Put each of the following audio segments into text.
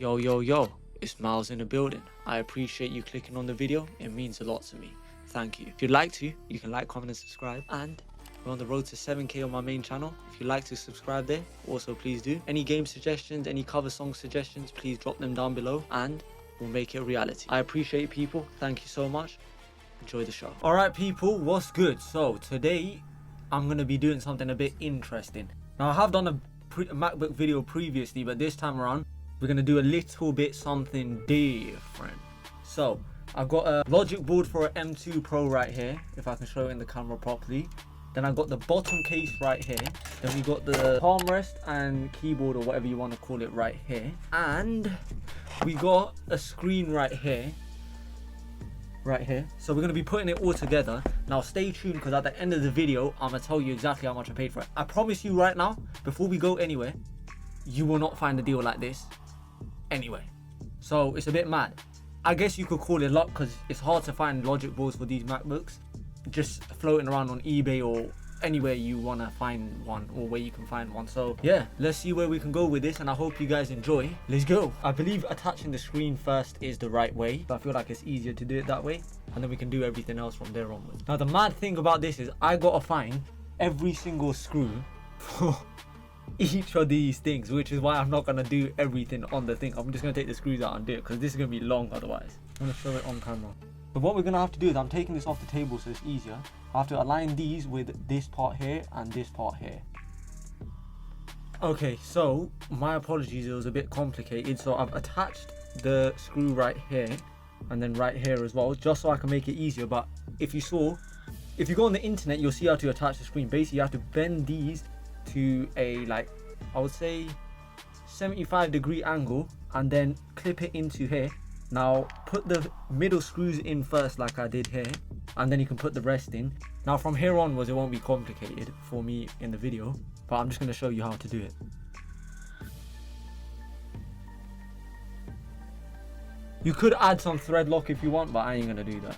Yo, yo, yo, it's Miles in the building. I appreciate you clicking on the video. It means a lot to me. Thank you. If you'd like to, you can like, comment, and subscribe. And we're on the road to 7K on my main channel. If you'd like to subscribe there, also please do. Any game suggestions, any cover song suggestions, please drop them down below and we'll make it a reality. I appreciate people. Thank you so much. Enjoy the show. Alright people, what's good? So today I'm going to be doing something a bit interesting. Now I have done a MacBook video previously, but this time around we're going to do a little bit something different. So I've got a logic board for an M2 Pro right here, if I can show it in the camera properly. Then I've got the bottom case right here. Then we got the palm rest and keyboard, or whatever you want to call it, right here. And we got a screen right here. So we're going to be putting it all together. Now stay tuned, because at the end of the video I'm going to tell you exactly how much I paid for it. I promise you right now, before we go anywhere, you will not find a deal like this anyway. So it's a bit mad. I guess you could call it luck, because it's hard to find logic boards for these MacBooks just floating around on eBay or anywhere you want to find one, or where you can find one. So yeah, let's see where we can go with this, and I hope you guys enjoy. Let's go. I believe attaching the screen first is the right way, but I feel like it's easier to do it that way, and then we can do everything else from there onwards. Now the mad thing about this is I gotta find every single screw for each of these things, which is why I'm not gonna do everything on the thing. I'm just gonna take the screws out and do it, because this is gonna be long otherwise. I'm gonna show it on camera. But what we're gonna have to do is, I'm taking this off the table so it's easier. I have to align these with this part here and this part here. Okay, so my apologies, it was a bit complicated. So I've attached the screw right here and then right here as well, just so I can make it easier. But if you go on the internet, you'll see how to attach the screen. Basically you have to bend these to a, like, I would say 75-degree angle, and then clip it into here. Now put the middle screws in first, like I did here, and then you can put the rest in. Now from here onwards it won't be complicated for me in the video, but I'm just going to show you how to do it. You could add some thread lock if you want, but I ain't going to do that.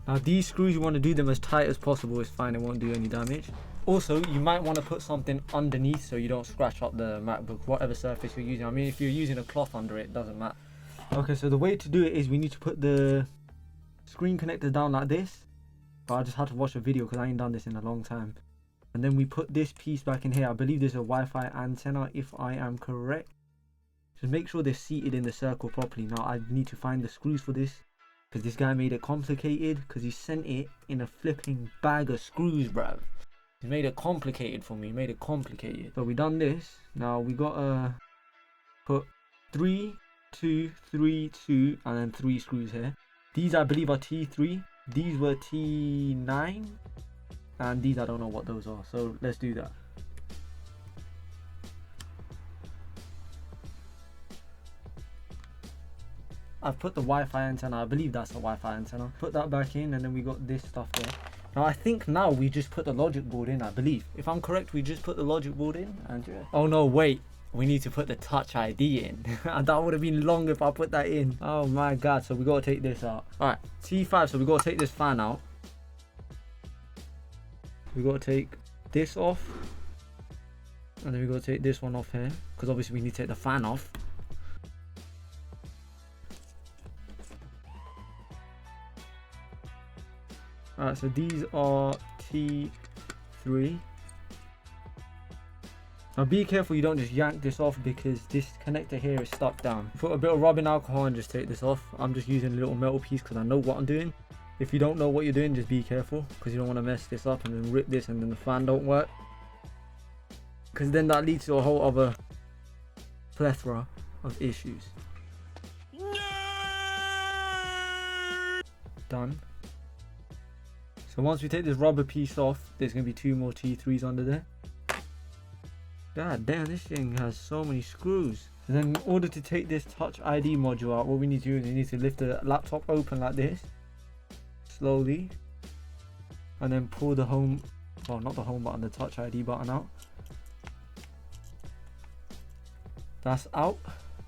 Now these screws, you want to do them as tight as possible. It's fine, it won't do any damage. Also, you might want to put something underneath so you don't scratch up the MacBook, whatever surface you're using. I mean, if you're using a cloth under it, doesn't matter. Okay, so the way to do it is we need to put the screen connectors down like this. But I just had to watch a video because I ain't done this in a long time. And then we put this piece back in here. I believe there's a Wi-Fi antenna, if I am correct. Just make sure they're seated in the circle properly. Now I need to find the screws for this, because this guy made it complicated, because he sent it in a flipping bag of screws, bruv. He made it complicated for me, made it complicated. So we done this. Now we gotta put 3, 2, 3, 2, and then 3 screws here. These I believe are T3. These were T9. And these I don't know what those are. So let's do that. I've put the Wi-Fi antenna, I believe that's a Wi-Fi antenna. Put that back in, and then we got this stuff there. Now I think now we just put the logic board in, I believe. If I'm correct, we just put the logic board in, and yeah. Oh no, wait. We need to put the Touch ID in. And that would have been long if I put that in. Oh my god, so we got to take this out. Alright, T5, so we got to take this fan out. We got to take this off. And then we got to take this one off here, because obviously we need to take the fan off. Alright, so these are T3. Now be careful you don't just yank this off, because this connector here is stuck down. Put a bit of rubbing alcohol and just take this off. I'm just using a little metal piece because I know what I'm doing. If you don't know what you're doing, just be careful, because you don't want to mess this up and then rip this and then the fan don't work. Because then that leads to a whole other plethora of issues. Done. So once we take this rubber piece off, there's going to be 2 more T3s under there. God damn, this thing has so many screws. And then in order to take this Touch ID module out, what we need to do is we need to lift the laptop open like this. Slowly. And then pull the home, well, not the home button, the Touch ID button out. That's out.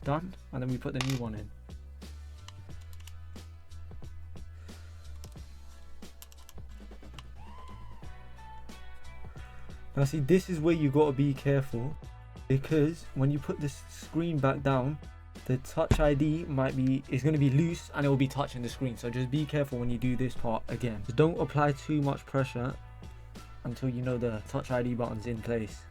Done. And then we put the new one in. Now see, this is where you gotta be careful, because when you put this screen back down, the touch ID is going to be loose and it will be touching the screen. So just be careful when you do this part again. Just don't apply too much pressure until you know the touch ID button's in place.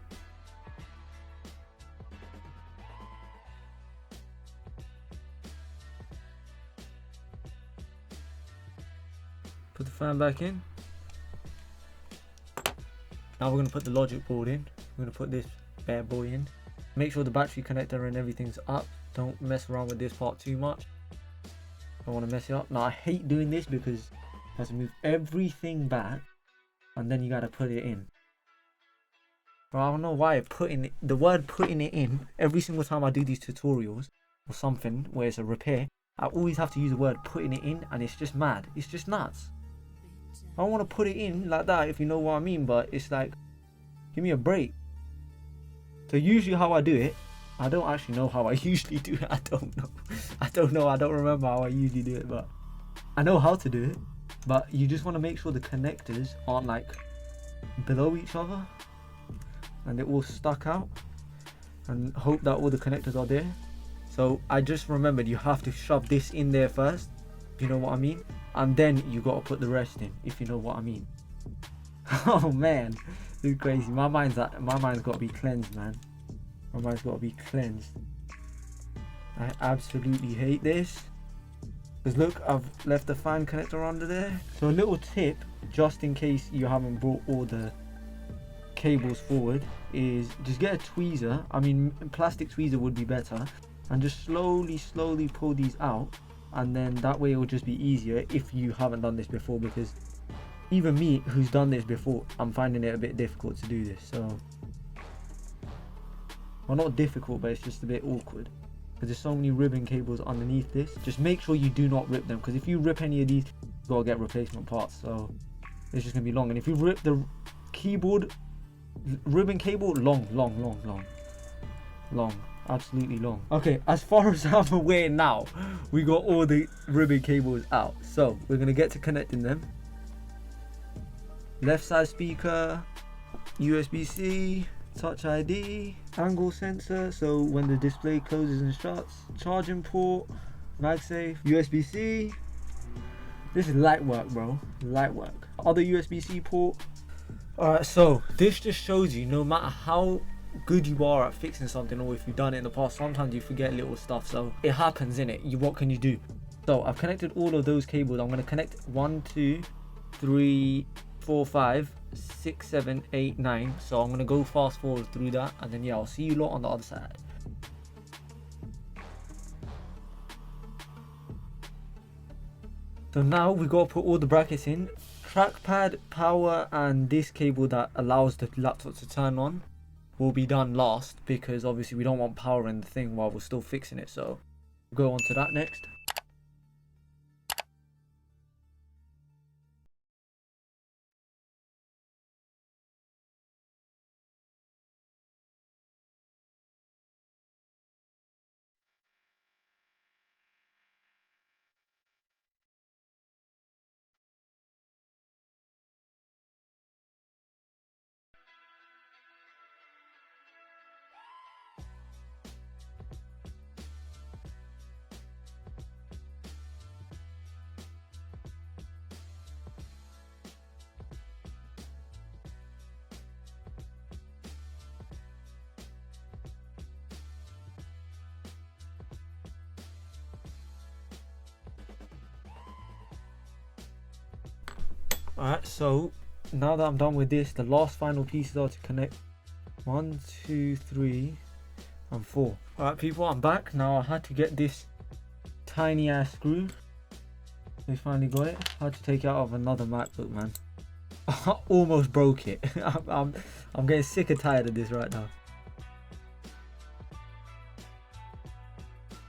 Put the fan back in. Now we're going to put the logic board in. We're going to put this bad boy in. Make sure the battery connector and everything's up. Don't mess around with this part too much. Don't want to mess it up. Now I hate doing this because you have to move everything back and then you got to put it in. But I don't know why the word putting it in, every single time I do these tutorials or something where it's a repair, I always have to use the word putting it in, and it's just mad. It's just nuts. I don't want to put it in like that, if you know what I mean, but it's like, give me a break. So usually how I do it, I don't actually know how I usually do it. I don't know. I don't remember how I usually do it, but I know how to do it. But you just want to make sure the connectors aren't like below each other and they're all stuck out, and hope that all the connectors are there. So I just remembered you have to shove this in there first, you know what I mean, and then you got to put the rest in, if you know what I mean. Oh man, this is crazy. My mind's got to be cleansed, man. My mind's got to be cleansed. I absolutely hate this. Because look, I've left the fan connector under there. So a little tip, just in case you haven't brought all the cables forward, is just get a tweezer. I mean, plastic tweezer would be better. And just slowly pull these out. And then that way it will just be easier if you haven't done this before. Because even me, who's done this before, I'm finding it a bit difficult to do this. So, well, not difficult, but it's just a bit awkward because there's so many ribbon cables underneath this. Just make sure you do not rip them, because if you rip any of these, you've got to get replacement parts, so it's just gonna be long. And if you rip the keyboard ribbon cable, long, absolutely long. Okay, as far as I'm aware now, we got all the ribbon cables out, so we're gonna get to connecting them. Left side speaker, USB-C, touch ID, angle sensor, so when the display closes and shuts, charging port, MagSafe, USB-C. This is light work, bro, light work. Other USB-C port. Alright, so this just shows you, no matter how good you are at fixing something, or if you've done it in the past, sometimes you forget little stuff, so it happens, innit? What can you do? So I've connected all of those cables. I'm going to connect 1, 2, 3, 4, 5, 6, 7, 8, 9. So I'm going to go fast forward through that, and then yeah, I'll see you lot on the other side. So now we got to put all the brackets in. Trackpad, power, and this cable that allows the laptop to turn on will be done last, because obviously we don't want power in the thing while we're still fixing it. So we'll go on to that next. Alright, so now that I'm done with this, the last final pieces are to connect 1, 2, 3, and 4. Alright people, I'm back. Now I had to get this tiny ass screw. We finally got it. I had to take it out of another MacBook, man. I almost broke it. I'm getting sick and tired of this right now.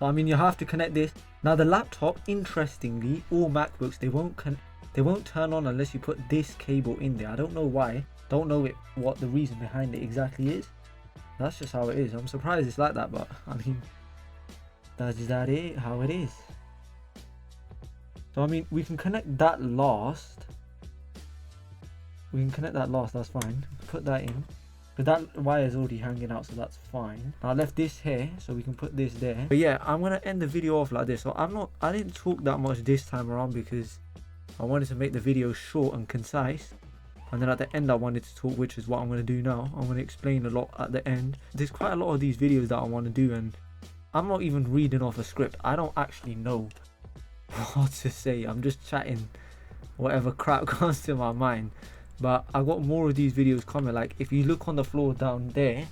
I mean, you have to connect this. Now the laptop, interestingly, all MacBooks, they won't turn on unless you put this cable in there. I don't know why. Don't know what the reason behind it exactly is. That's just how it is. I'm surprised it's like that, but I mean, that's how it is. So I mean, we can connect that last. That's fine. Put that in. But that wire is already hanging out, so that's fine. I left this here so we can put this there. But yeah, I'm gonna end the video off like this. So I didn't talk that much this time around because I wanted to make the video short and concise. And then at the end I wanted to talk, which is what I'm gonna do now. I'm gonna explain a lot at the end. There's quite a lot of these videos that I want to do, and I'm not even reading off a script. I don't actually know what to say. I'm just chatting whatever crap comes to my mind. But I got more of these videos coming. Like if you look on the floor down there,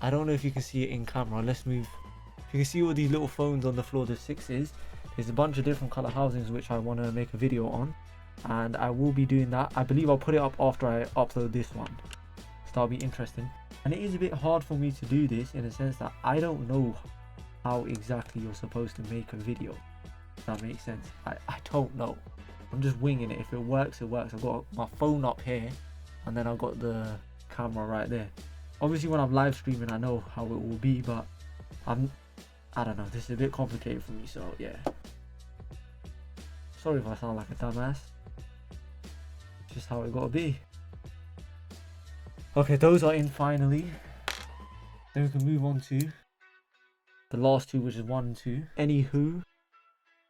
I don't know if you can see it in camera. Let's move. You can see all these little phones on the floor, the 6s. There's a bunch of different color housings which I want to make a video on, and I will be doing that. I believe I'll put it up after I upload this one, so that'll be interesting. And it is a bit hard for me to do this in a sense that I don't know how exactly you're supposed to make a video, if that makes sense. I don't know. I'm just winging it. If it works, it works. I've got my phone up here, and then I've got the camera right there. Obviously when I'm live streaming I know how it will be, but I don't know, this is a bit complicated for me, so yeah. Sorry if I sound like a dumbass. It's just how it gotta be. Okay, those are in finally. Then we can move on to the last two, which is 1 and 2. Anywho.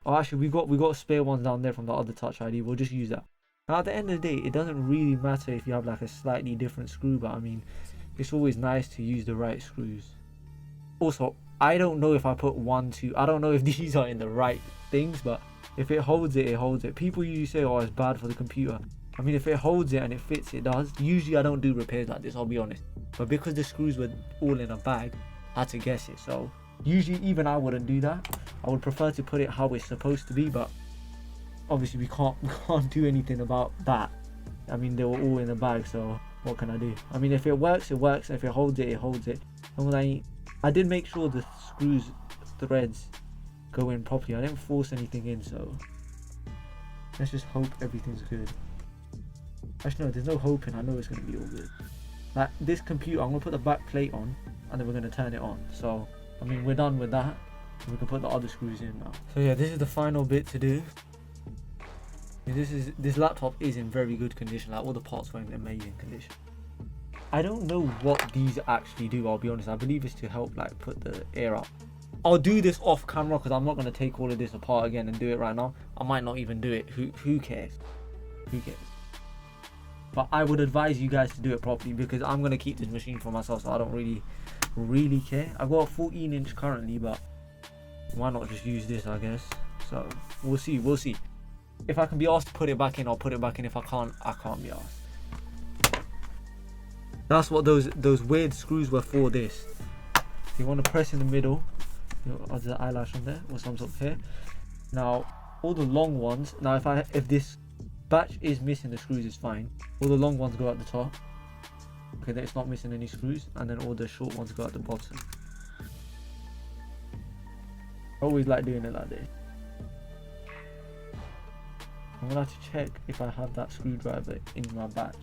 Oh, actually, we got spare ones down there from the other Touch ID. We'll just use that. Now, at the end of the day, it doesn't really matter if you have like a slightly different screw, but I mean, it's always nice to use the right screws. Also, I don't know if I put 1, 2. I don't know if these are in the right things, but if it holds it, it holds it. People usually say, oh, it's bad for the computer. I mean, if it holds it and it fits, it does. Usually, I don't do repairs like this, I'll be honest. But because the screws were all in a bag, I had to guess it, so usually even I wouldn't do that. I would prefer to put it how it's supposed to be, but obviously we can't do anything about that. I mean, they were all in the bag, so what can I do? I mean, if it works, it works. If it holds it, it holds it. And I did make sure the screws, threads go in properly. I didn't force anything in, so let's just hope everything's good. Actually no, there's no hoping. I know it's going to be all good. Like this computer, I'm going to put the back plate on and then we're going to turn it on. So I mean, we're done with that. We can put the other screws in now. So yeah, this is the final bit to do. This laptop is in very good condition. Like all the parts were in amazing condition. I don't know what these actually do, I'll be honest. I believe it's to help like put the air up. I'll do this off camera because I'm not going to take all of this apart again and do it right now. I might not even do it. Who cares? Who cares? But I would advise you guys to do it properly because I'm going to keep this machine for myself, so I don't really care. I've got a 14-inch currently, but why not just use this, I guess. So we'll see. If I can be asked to put it back in, I'll put it back in. If I can't, I can't be asked. That's what those weird screws were for. This, you want to press in the middle. There's an eyelash on there or some sort of hair. Now all the long ones, now if this batch is missing the screws, it's fine. All the long ones go at the top. Okay, then it's not missing any screws, and then all the short ones go at the bottom. I always like doing it like this. I'm gonna have to check if I have that screwdriver in my bag.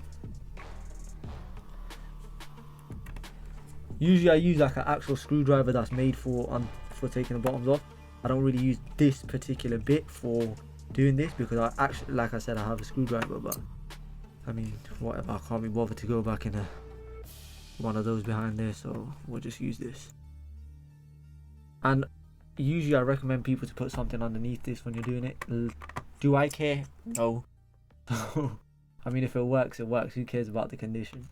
Usually I use like an actual screwdriver that's made for taking the bottoms off. I don't really use this particular bit for doing this because I actually, like I said, I have a screwdriver, but I mean, whatever, I can't be bothered to go back in one of those behind there, so we'll just use this. And usually I recommend people to put something underneath this when you're doing it. Do I care? No. I mean, if it works, it works. Who cares about the condition?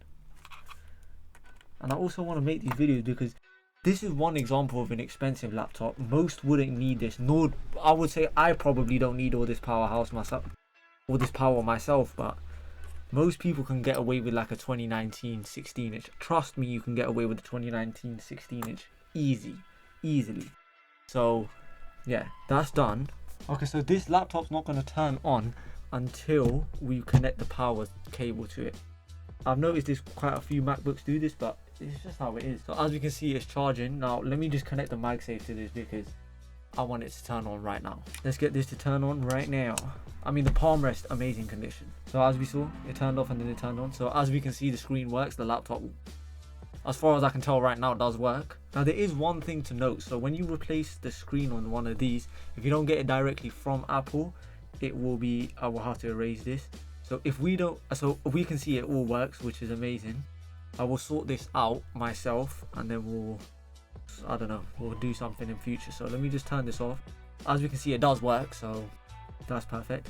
And I also want to make these videos because this is one example of an expensive laptop. Most wouldn't need this, nor I would say I probably don't need all this powerhouse myself, all this power myself, but most people can get away with like a 2019 16-inch. Trust me, you can get away with a 2019 16-inch easily. So yeah, that's done. Okay, so this laptop's not going to turn on until we connect the power cable to it. I've noticed there's quite a few MacBooks do this, but it's just how it is. So as we can see, it's charging. Now let me just connect the MagSafe to this because I want it to turn on right now. Let's get this to turn on right now. I mean, the palm rest, amazing condition. So as we saw, it turned off and then it turned on. So as we can see, the screen works. The laptop, as far as I can tell right now, does work. Now there is one thing to note. So when you replace the screen on one of these, if you don't get it directly from Apple, it will be, I will have to erase this. So if we don't, so we can see it all works, which is amazing. I will sort this out myself, and then we'll, I don't know, we'll do something in future. So let me just turn this off. As we can see, it does work, so that's perfect.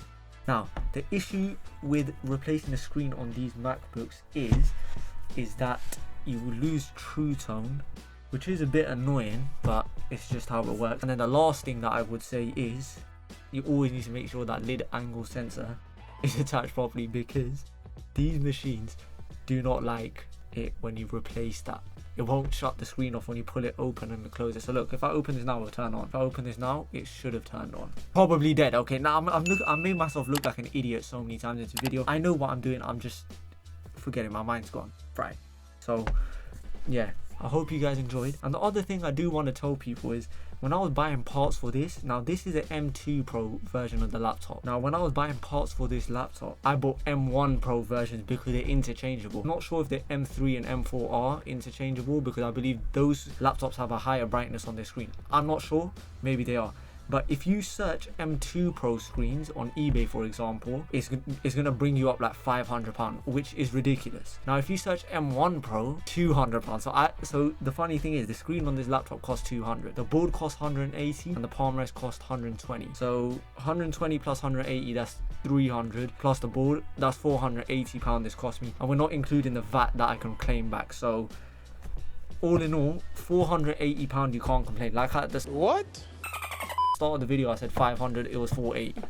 Now, the issue with replacing the screen on these MacBooks is that you will lose True Tone, which is a bit annoying, but it's just how it works. And then the last thing that I would say is you always need to make sure that lid angle sensor is attached properly, because these machines do not like it when you replace that. It won't shut the screen off when you pull it open and close it. So look, if I open this now, it'll turn on. If I open this now, it should have turned on. Probably dead. Okay, now I made myself look like an idiot so many times in this video. I know what I'm doing. I'm just forgetting. My mind's gone. Right. So yeah, I hope you guys enjoyed. And the other thing I do want to tell people is, when I was buying parts for this, now this is an M2 Pro version of the laptop. Now when I was buying parts for this laptop, I bought M1 Pro versions because they're interchangeable. I'm not sure if the M3 and M4 are interchangeable, because I believe those laptops have a higher brightness on their screen. I'm not sure, maybe they are. But if you search M2 Pro screens on eBay, for example, it's going to bring you up like £500, which is ridiculous. Now, if you search M1 Pro, £200. So the funny thing is, the screen on this laptop costs £200. The board costs £180, and the palm rest costs £120. So £120 plus £180, that's £300, plus the board, that's £480 this cost me. And we're not including the VAT that I can claim back. So all in all, £480, you can't complain. Like at the start of the video I said 500, it was 480.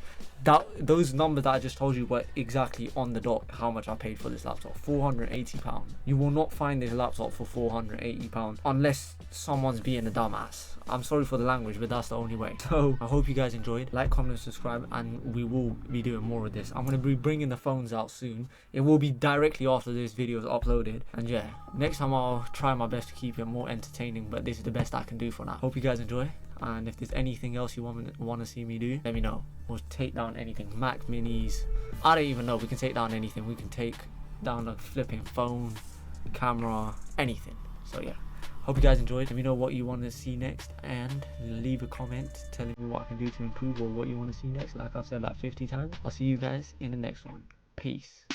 Those numbers that I just told you were exactly on the dot how much I paid for this laptop. £480. You will not find this laptop for £480 unless someone's being a dumbass. I'm sorry for the language, but that's the only way. So I hope you guys enjoyed. Like, comment, subscribe, and we will be doing more of this. I'm going to be bringing the phones out soon. It will be directly after this video is uploaded. And yeah, next time I'll try my best to keep it more entertaining, but this is the best I can do for now. Hope you guys enjoy. And if there's anything else you want to see me do, let me know. We'll take down anything. Mac minis, I don't even know. We can take down anything. We can take down a flipping phone, camera, anything. So yeah, hope you guys enjoyed. Let me know what you want to see next, and leave a comment telling me what I can do to improve, or what you want to see next. Like I've said like 50 times. I'll see you guys in the next one. Peace.